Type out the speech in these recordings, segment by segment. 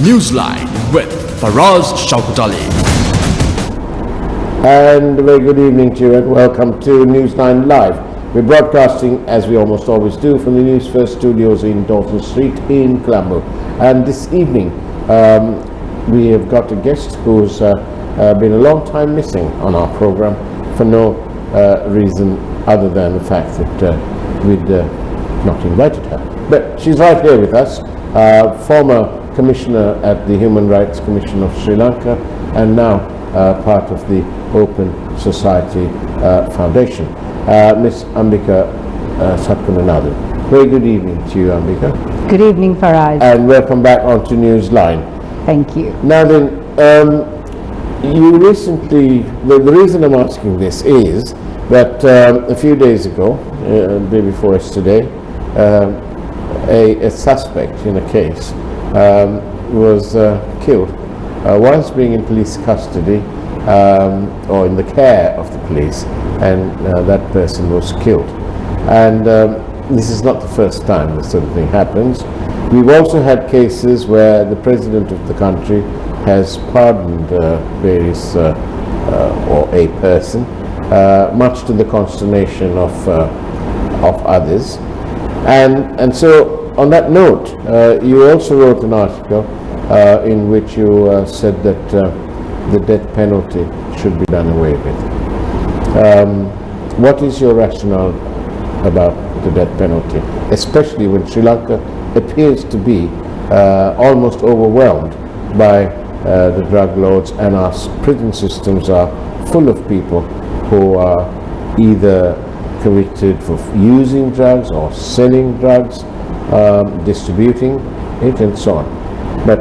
Newsline with Faraz Shaukately. And a very good evening to you and welcome to Newsline Live. We're broadcasting, as we almost always do, from the Newsfirst studios in Dalton Street in Colombo. And this evening we have got a guest who's been a long time missing on our program for no reason other than the fact that we'd not invited her. But she's right here with us, former Commissioner at the Human Rights Commission of Sri Lanka and now part of the Open Society Foundation, Miss Ambica Sathkunanadan. Very good evening to you, Ambica. Good evening, Faraz. And welcome back onto Newsline. Thank you. Now then, you recently, the reason I'm asking this is that a few days ago, day before yesterday, a suspect in a case was killed whilst being in police custody or in the care of the police, and that person was killed. And this is not the first time this sort of thing happens. We've also had cases where the president of the country has pardoned various or a person, much to the consternation of others. And so on that note, you also wrote an article in which you said that the death penalty should be done away with. What is your rationale about the death penalty, especially when Sri Lanka appears to be almost overwhelmed by the drug lords, and our prison systems are full of people who are either convicted for using drugs or selling drugs, distributing it and so on, but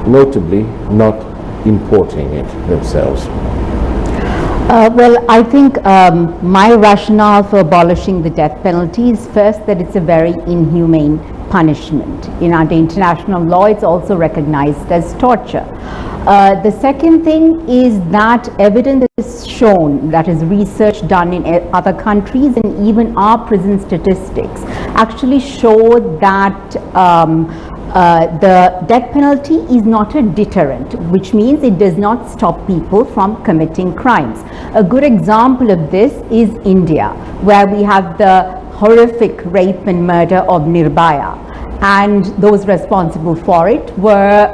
notably not importing it themselves. Well, I think my rationale for abolishing the death penalty is first that it's a very inhumane punishment. Under international law, it's also recognized as torture. The second thing is that evidence is shown, that is research done in other countries and even our prison statistics actually show that the death penalty is not a deterrent, which means it does not stop people from committing crimes. A good example of this is India, where we have the horrific rape and murder of Nirbhaya, and those responsible for it were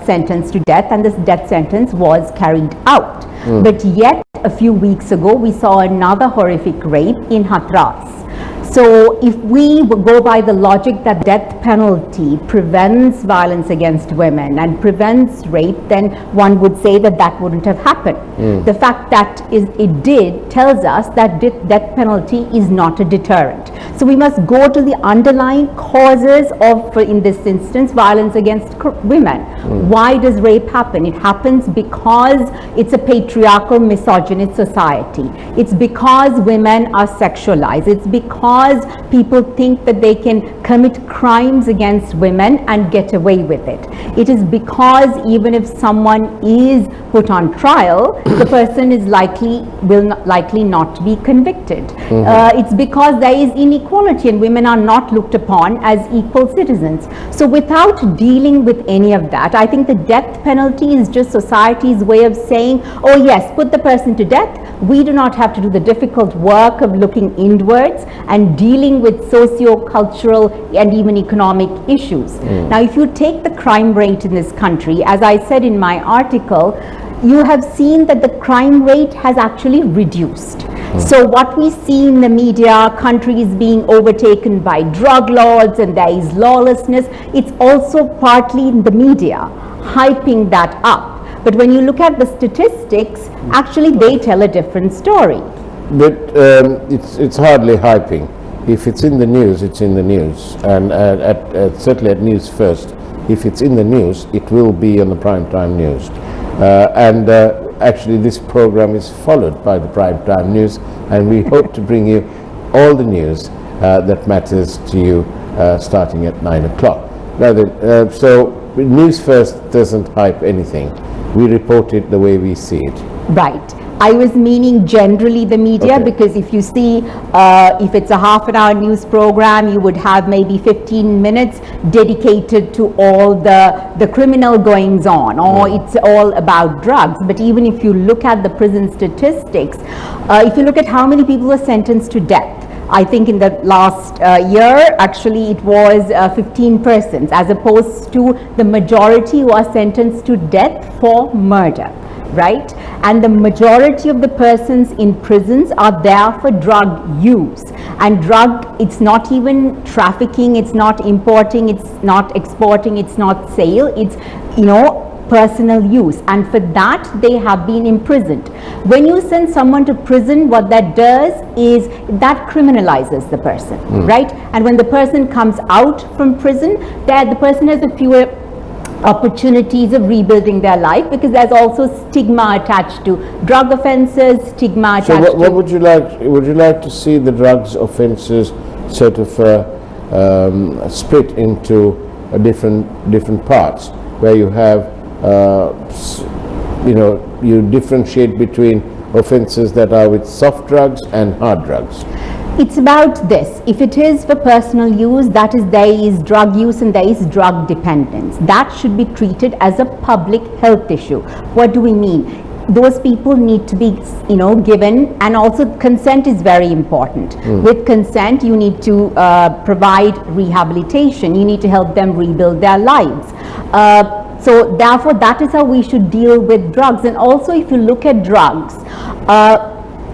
sentenced to death, and this death sentence was carried out. But yet a few weeks ago we saw another horrific rape in Hathras. So if we go by the logic that death penalty prevents violence against women and prevents rape, then one would say that that wouldn't have happened. The fact that it did tells us that death penalty is not a deterrent. So we must go to the underlying causes of, in this instance, violence against women. Why does rape happen? It happens because it's a patriarchal, misogynist society. It's because women are sexualized. It's because people think that they can commit crimes against women and get away with it. It is because even if someone is put on trial, the person is likely not be convicted. It's because there is inequality and women are not looked upon as equal citizens. So without dealing with any of that, I think the death penalty is just society's way of saying, oh yes, put the person to death. We do not have to do the difficult work of looking inwards and dealing with socio-cultural and even economic issues. Now, if you take the crime rate in this country, as I said in my article, you have seen that the crime rate has actually reduced. So what we see in the media, countries being overtaken by drug lords and there is lawlessness, it's also partly in the media hyping that up. But when you look at the statistics, actually they tell a different story. But it's hardly hyping. If it's in the news, it's in the news. And certainly at Newsfirst, if it's in the news, it will be on the primetime news. Actually this program is followed by the primetime news, and we hope to bring you all the news that matters to you starting at 9 o'clock. Now then, so Newsfirst doesn't hype anything. We report it the way we see it. Right. I was meaning generally the media, Okay. because if you see, if it's a half-an-hour news program, you would have maybe 15 minutes dedicated to all the criminal goings on, or it's all about drugs. But even if you look at the prison statistics, if you look at how many people were sentenced to death, I think in the last year, actually it was 15 persons, as opposed to the majority who are sentenced to death for murder, right? And the majority of the persons in prisons are there for drug use. And drug, it's not even trafficking, it's not importing, it's not exporting, it's not sale, it's, you know, personal use, and for that they have been imprisoned. When you send someone to prison, what that does is that criminalizes the person, right? And when the person comes out from prison, the person has a fewer opportunities of rebuilding their life, because there's also stigma attached to drug offences, stigma attached So what to... would you like to see the drugs offences sort of split into different parts, where you have you know, you differentiate between offences that are with soft drugs and hard drugs? It's about this. If it is for personal use, that is, there is drug use and there is drug dependence. That should be treated as a public health issue. What do we mean? Those people need to be, you know, given, and also consent is very important. With consent, you need to provide rehabilitation. You need to help them rebuild their lives. So therefore, that is how we should deal with drugs. And also, if you look at drugs,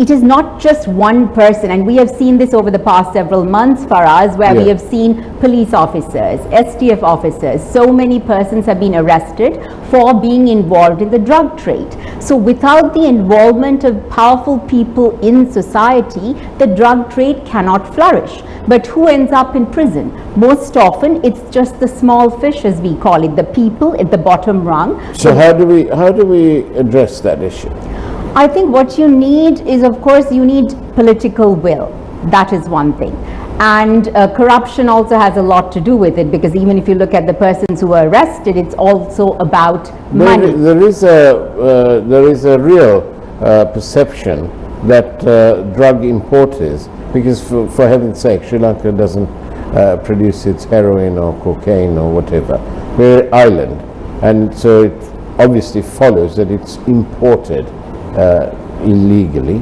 it is not just one person, and we have seen this over the past several months, Faraz, where we have seen police officers, STF officers, so many persons have been arrested for being involved in the drug trade. So without the involvement of powerful people in society, the drug trade cannot flourish. But who ends up in prison? Most often, it's just the small fish, as we call it, the people at the bottom rung. So how do we address that issue? I think what you need is, of course, you need political will. That is one thing. And corruption also has a lot to do with it, because even if you look at the persons who were arrested, it's also about money. There is a real perception that drug importers, because for heaven's sake, Sri Lanka doesn't produce its heroin or cocaine or whatever. We're an island, and so it obviously follows that it's imported illegally,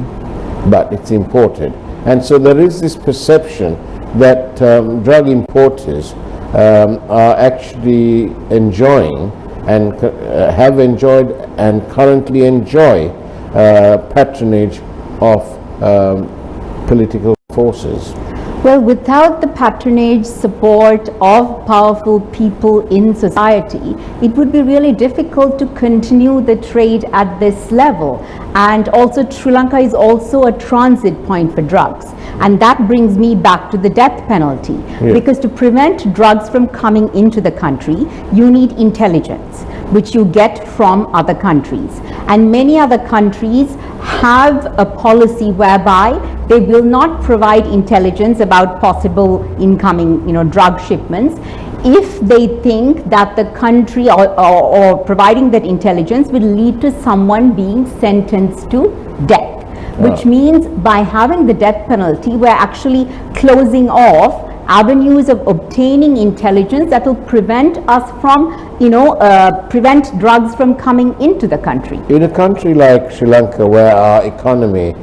but it's imported. And so there is this perception that drug importers are actually enjoying and have enjoyed and currently enjoy patronage of political forces. Well, without the patronage support of powerful people in society, it would be really difficult to continue the trade at this level. And also, Sri Lanka is also a transit point for drugs. And that brings me back to the death penalty. Because to prevent drugs from coming into the country, you need intelligence, which you get from other countries. And many other countries have a policy whereby they will not provide intelligence about possible incoming, you know, drug shipments if they think that the country or providing that intelligence will lead to someone being sentenced to death. Which means by having the death penalty, we're actually closing off avenues of obtaining intelligence that will prevent us from, you know, prevent drugs from coming into the country. In a country like Sri Lanka, where our economy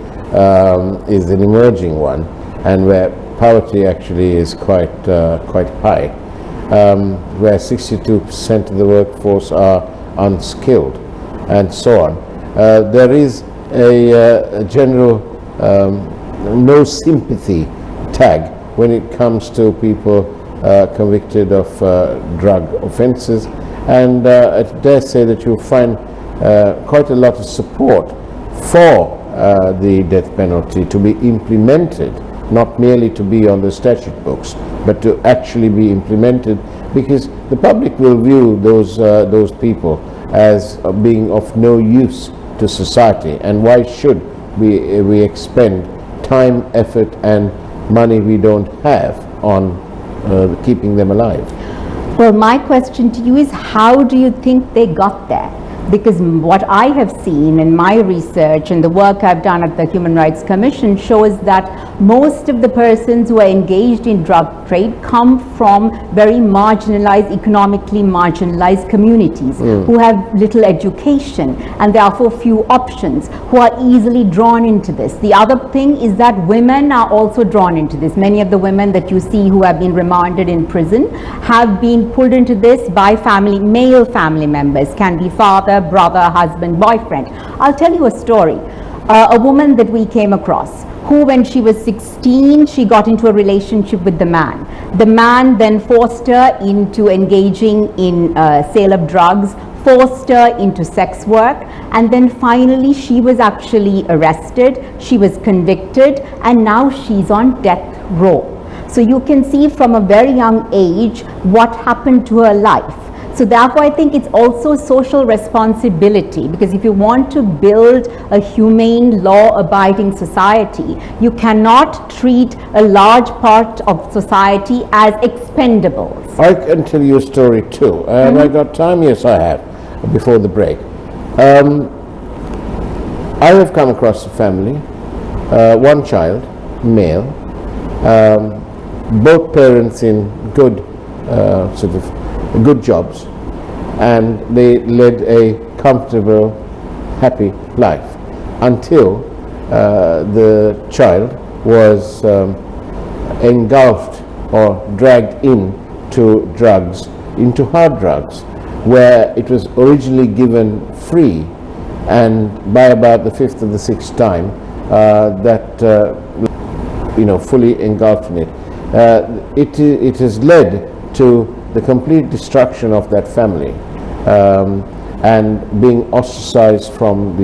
is an emerging one, and where poverty actually is quite high, where 62% of the workforce are unskilled, and so on, there is a general no sympathy tag when it comes to people convicted of drug offences, and I dare say that you'll find quite a lot of support for the death penalty to be implemented, not merely to be on the statute books, but to actually be implemented, because the public will view those people as being of no use to society, and why should we expend time, effort and money we don't have on keeping them alive? Well, my question to you is, how do you think they got there? because what I have seen in my research and the work I've done at the Human Rights Commission shows that most of the persons who are engaged in drug trade come from very marginalized, economically marginalized communities who have little education and therefore few options, who are easily drawn into this. The other thing is that women are also drawn into this. Many of the women that you see who have been remanded in prison have been pulled into this by male family members, can be father, brother, husband, boyfriend. I'll tell you a story. A woman that we came across who, when she was 16, she got into a relationship with the man. The man then forced her into engaging in sale of drugs, forced her into sex work, and then finally she was actually arrested, she was convicted, and now she's on death row. So you can see from a very young age what happened to her life. So therefore I think it's also social responsibility, because if you want to build a humane, law-abiding society, you cannot treat a large part of society as expendables. I can tell you a story too. Have I got time? Yes, I have, before the break. I have come across a family, one child, male, both parents in good good jobs, and they led a comfortable, happy life until the child was engulfed or dragged into drugs, into hard drugs, where it was originally given free, and by about the fifth or the sixth time fully engulfed in it. It has led to the complete destruction of that family, and being ostracized from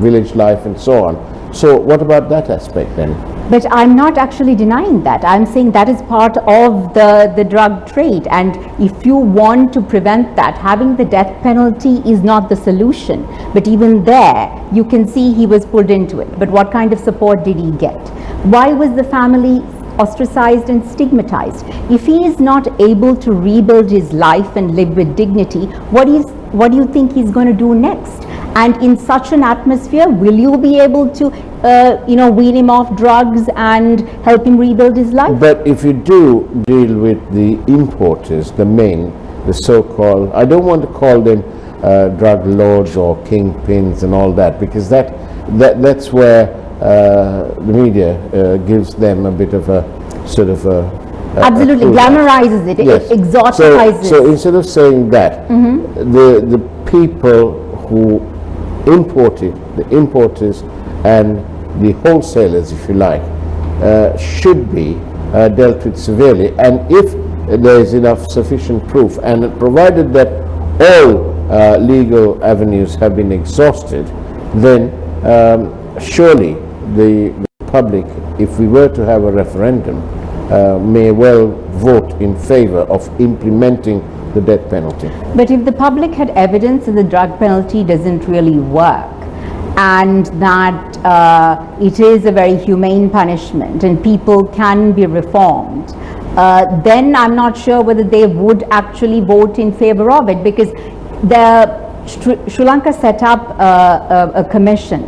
village life and so on. So what about that aspect then? But I'm not actually denying that. I'm saying that is part of the drug trade, and if you want to prevent that, having the death penalty is not the solution. But even there, you can see he was pulled into it. But what kind of support did he get? Why was the family ostracized and stigmatized? If he is not able to rebuild his life and live with dignity, what do you think he's going to do next? And in such an atmosphere, will you be able to wean him off drugs and help him rebuild his life? But if you do deal with the importers, the so-called, I don't want to call them drug lords or kingpins and all that, because that's where the media gives them a bit of a sort of absolutely glamorizes it, yes. It exoticizes. So instead of saying that, the people who imported, the importers and the wholesalers, if you like, should be dealt with severely. And if there is enough sufficient proof, and provided that all legal avenues have been exhausted, then surely the public, if we were to have a referendum, may well vote in favor of implementing the death penalty. But if the public had evidence that the drug penalty doesn't really work, and that it is a very humane punishment and people can be reformed, then I'm not sure whether they would actually vote in favor of it, because Sri Lanka set up a commission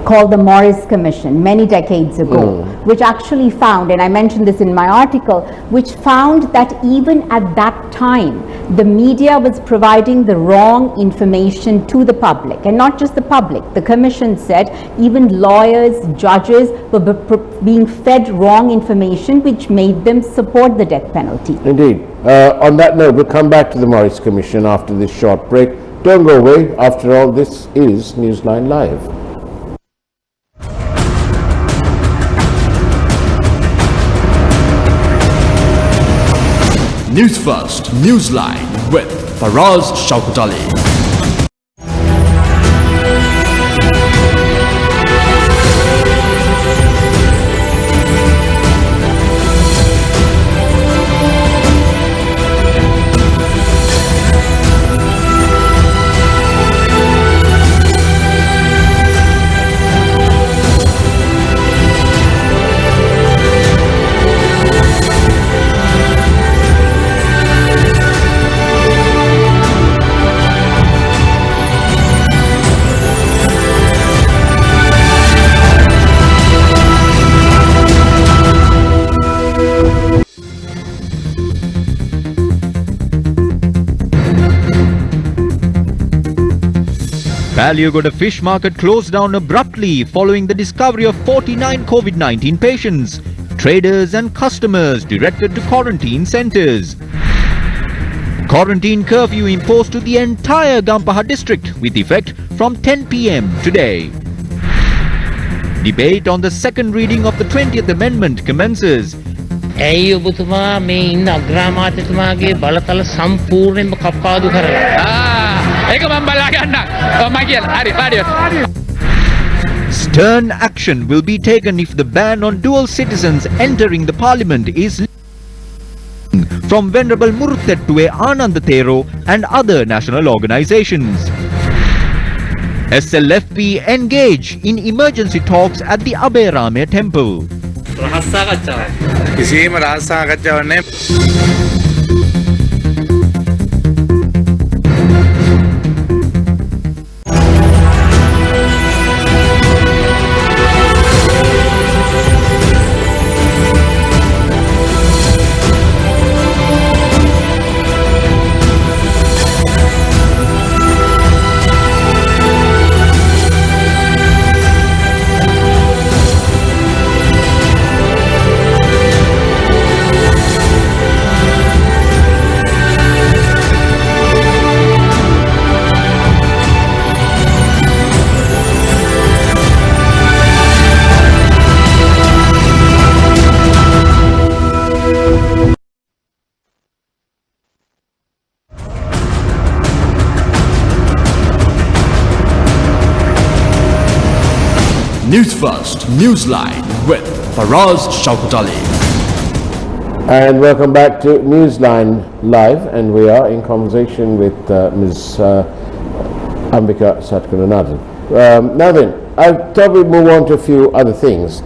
called the Morris Commission many decades ago, which actually found, and I mentioned this in my article, which found that even at that time, the media was providing the wrong information to the public, and not just the public. The commission said even lawyers, judges were being fed wrong information, which made them support the death penalty. Indeed. On that note, we'll come back to the Morris Commission after this short break. Don't go away. After all, this is Newsline Live. Newsfirst, Newsline with Faraz Shaukately. Palyagoda Fish Market closed down abruptly following the discovery of 49 COVID-19 patients. Traders and customers directed to quarantine centres. Quarantine curfew imposed to the entire Gampaha district with effect from 10 p.m. today. Debate on the second reading of the 20th Amendment commences. ඇයි ඔබතුමා මේ ඉන්න අග්‍රාමාත්‍යතුමාගේ බලතල සම්පූර්ණයෙන්ම කප්පාදු කරලා ඒක මම බලා ගන්න මම කියලා හරි පාඩිය Stern action will be taken if the ban on dual citizens entering the parliament is from Venerable Muruthettuwe Anandathero and other national organizations. SLFP engage in emergency talks at the Abherame temple. කිසිම රහස් සාකච්ඡාවක් නැහැ. Newsfirst, Newsline with Faraz Shaukately. And welcome back to Newsline Live, and we are in conversation with Ms. Ambica Sathkunanadan. Now then, I'll probably move on to a few other things.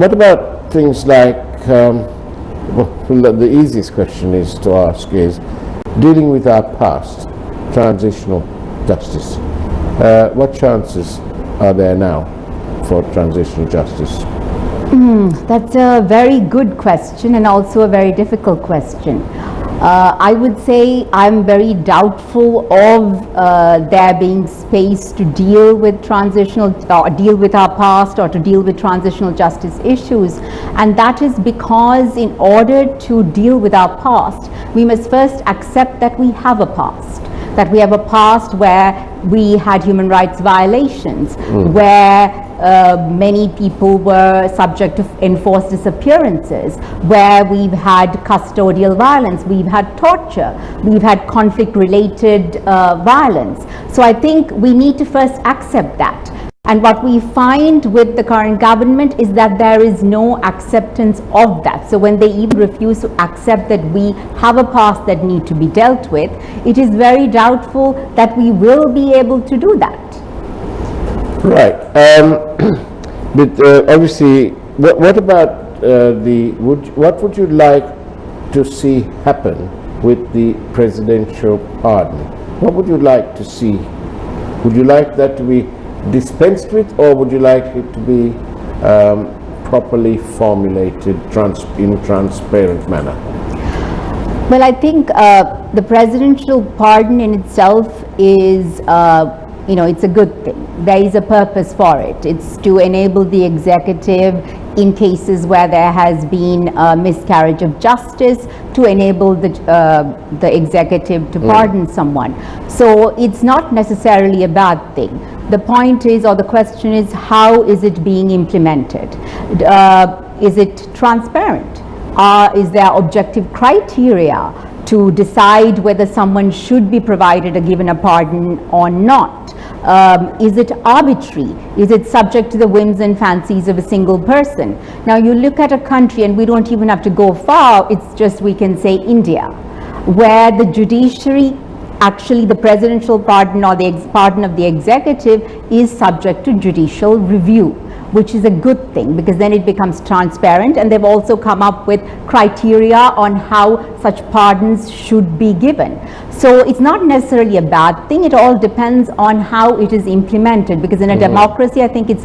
What about things like, well, the easiest question is to ask is, dealing with our past, transitional justice. What chances are there now for transitional justice? That's a very good question and also a very difficult question. I would say I'm very doubtful of there being space to deal with transitional, or deal with our past, or to deal with transitional justice issues. And that is because in order to deal with our past, we must first accept that we have a past. That we have a past where we had human rights violations, where many people were subject to enforced disappearances, where we've had custodial violence, we've had torture, we've had conflict-related violence. So I think we need to first accept that. And what we find with the current government is that there is no acceptance of that. So when they even refuse to accept that we have a past that need to be dealt with, it is very doubtful that we will be able to do that. Right. But obviously, what about what would you like to see happen with the presidential pardon? What would you like to see? Would you like that to be dispensed with, or would you like it to be properly formulated in a transparent manner? Well, I think the presidential pardon in itself is, it's a good thing. There is a purpose for it. It's to enable the executive, in cases where there has been a miscarriage of justice, to enable the executive to pardon someone. So it's not necessarily a bad thing. The point is, or the question is, how is it being implemented? Is it transparent? Is there objective criteria to decide whether someone should be provided or given a pardon or not? Is it arbitrary? Is it subject to the whims and fancies of a single person? Now you look at a country, and we don't even have to go far, it's just, we can say India, where the judiciary, actually the presidential pardon or the pardon of the executive, is subject to judicial review, which is a good thing, because then it becomes transparent, and they've also come up with criteria on how such pardons should be given. So it's not necessarily a bad thing. It all depends on how it is implemented, because in a democracy, I think it's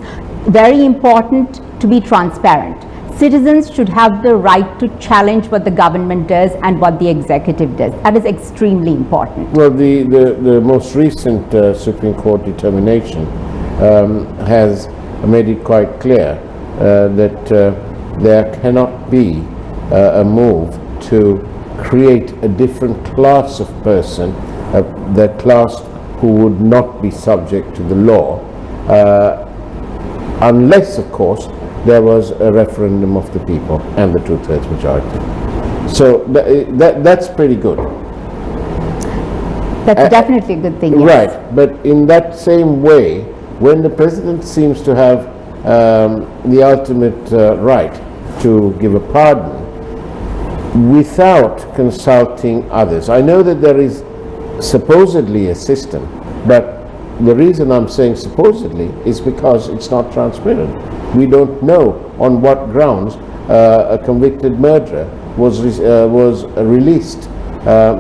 very important to be transparent. citizens should have the right to challenge what the government does and what the executive does. That is extremely important. Well, the most recent Supreme Court determination has made it quite clear that there cannot be a move to create a different class of person, that class who would not be subject to the law, unless, of course, there was a referendum of the people and the two-thirds majority. So that's pretty good. That's definitely a good thing. Yes. Right, but in that same way, when the president seems to have the ultimate right to give a pardon without consulting others. I know that there is supposedly a system, but the reason I'm saying supposedly is because it's not transparent. We don't know on what grounds a convicted murderer was released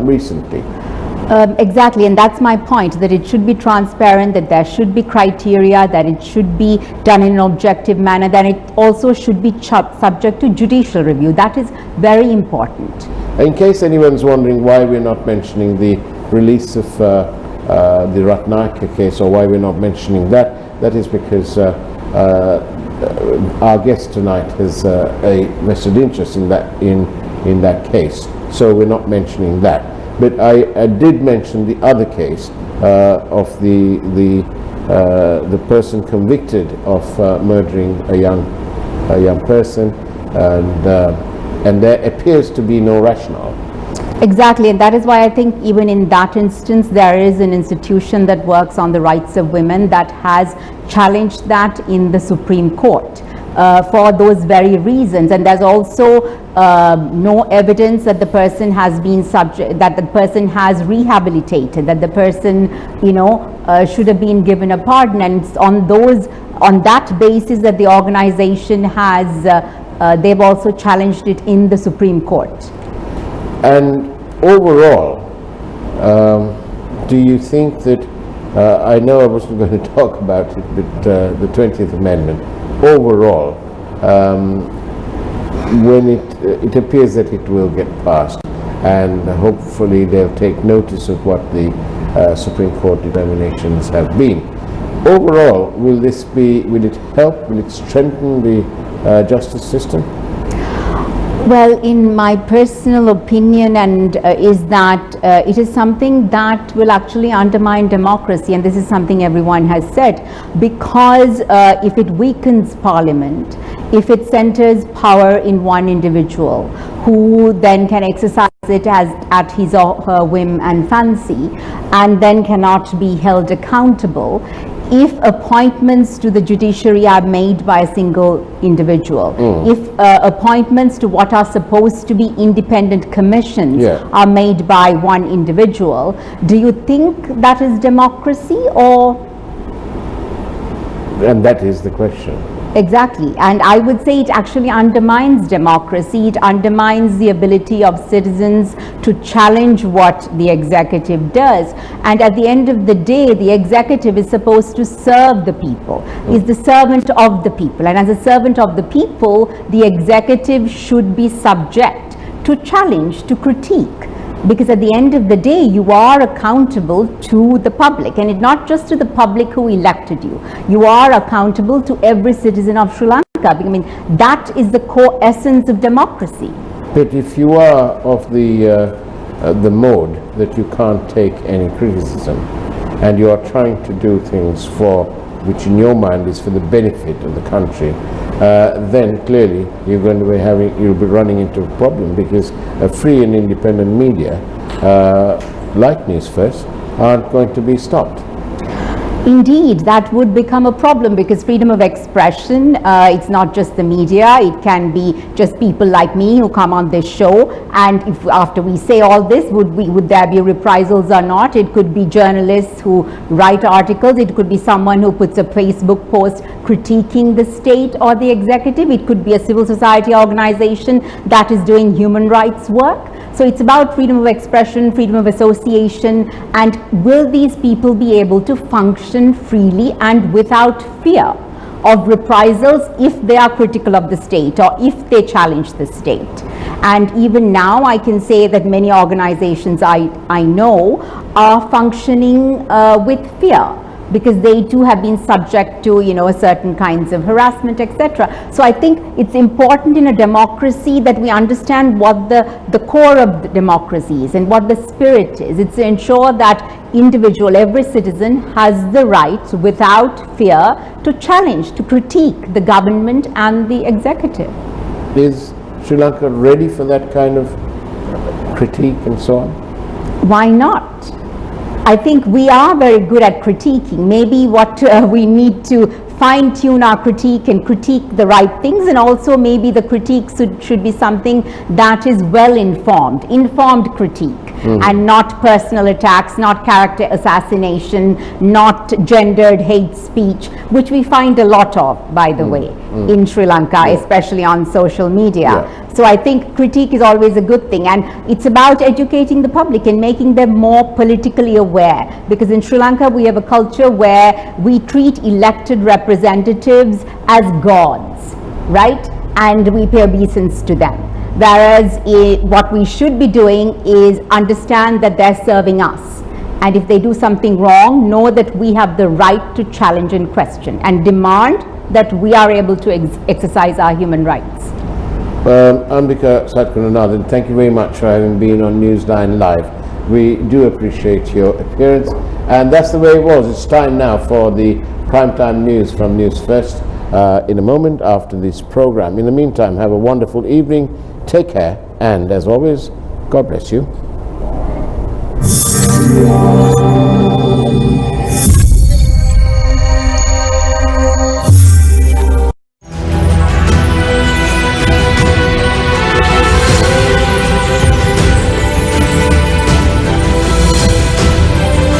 recently. Exactly, and that's my point, that it should be transparent, that there should be criteria, that it should be done in an objective manner, that it also should be subject to judicial review. That is very important. In case anyone's wondering why we're not mentioning the release of the Ratnayaka case, or why we're not mentioning that, that is because our guest tonight has a vested interest in that case, so we're not mentioning that. But I did mention the other case of the person convicted of murdering a young person, and there appears to be no rationale. Exactly, and that is why I think even in that instance there is an institution that works on the rights of women that has challenged that in the Supreme Court. For those very reasons, and there's also no evidence that the person has been that the person has rehabilitated, that the person, should have been given a pardon, and it's on that basis that the organization has, they've also challenged it in the Supreme Court. And overall, do you think that, I know I wasn't going to talk about it, but the 20th Amendment, overall, when it appears that it will get passed, and hopefully they'll take notice of what the Supreme Court determinations have been. Overall, will it help, will it strengthen the justice system? Well, in my personal opinion, and is that it is something that will actually undermine democracy, and this is something everyone has said, because if it weakens Parliament, if it centers power in one individual who then can exercise it at his or her whim and fancy, and then cannot be held accountable, if appointments to the judiciary are made by a single individual, if appointments to what are supposed to be independent commissions are made by one individual, do you think that is democracy, or? And that is the question. Exactly, and I would say it actually undermines democracy. It undermines the ability of citizens to challenge what the executive does. And at the end of the day, the executive is supposed to serve the people, is the servant of the people. And as a servant of the people, the executive should be subject to challenge, to critique. Because at the end of the day, you are accountable to the public, and not just to the public who elected you. You are accountable to every citizen of Sri Lanka. I mean, that is the core essence of democracy. But if you are of the mode that you can't take any criticism, and you are trying to do things which in your mind is for the benefit of the country, then clearly you'll be running into a problem, because a free and independent media like Newsfirst aren't going to be stopped. Indeed, that would become a problem, because freedom of expression, it's not just the media, it can be just people like me who come on this show, and if after we say all this, would there be reprisals or not? It could be journalists who write articles, it could be someone who puts a Facebook post critiquing the state or the executive, it could be a civil society organization that is doing human rights work. So it's about freedom of expression, freedom of association, and will these people be able to function freely and without fear of reprisals if they are critical of the state or if they challenge the state. And even now I can say that many organizations I know are functioning with fear, because they too have been subject to, certain kinds of harassment, etc. So I think it's important in a democracy that we understand what the core of the democracy is and what the spirit is. It's to ensure that every citizen has the right, without fear, to challenge, to critique the government and the executive. Is Sri Lanka ready for that kind of critique and so on? Why not? I think we are very good at critiquing. Maybe what we need to fine-tune our critique and critique the right things, and also maybe the critique should be something that is informed critique, and not personal attacks, not character assassination, not gendered hate speech, which we find a lot of, by the way, in Sri Lanka, especially on social media. So I think critique is always a good thing, and it's about educating the public and making them more politically aware, because in Sri Lanka we have a culture where we treat elected representatives as gods, right? And we pay obeisance to them. Whereas what we should be doing is understand that they're serving us. And if they do something wrong, know that we have the right to challenge and question and demand that we are able to exercise our human rights. Ambica Sathkunanadan, thank you very much for having been on Newsline Live. We do appreciate your appearance, and that's the way it was. It's time now for the primetime news from Newsfirst in a moment after this program. In the meantime, have a wonderful evening, take care, and as always, God bless you.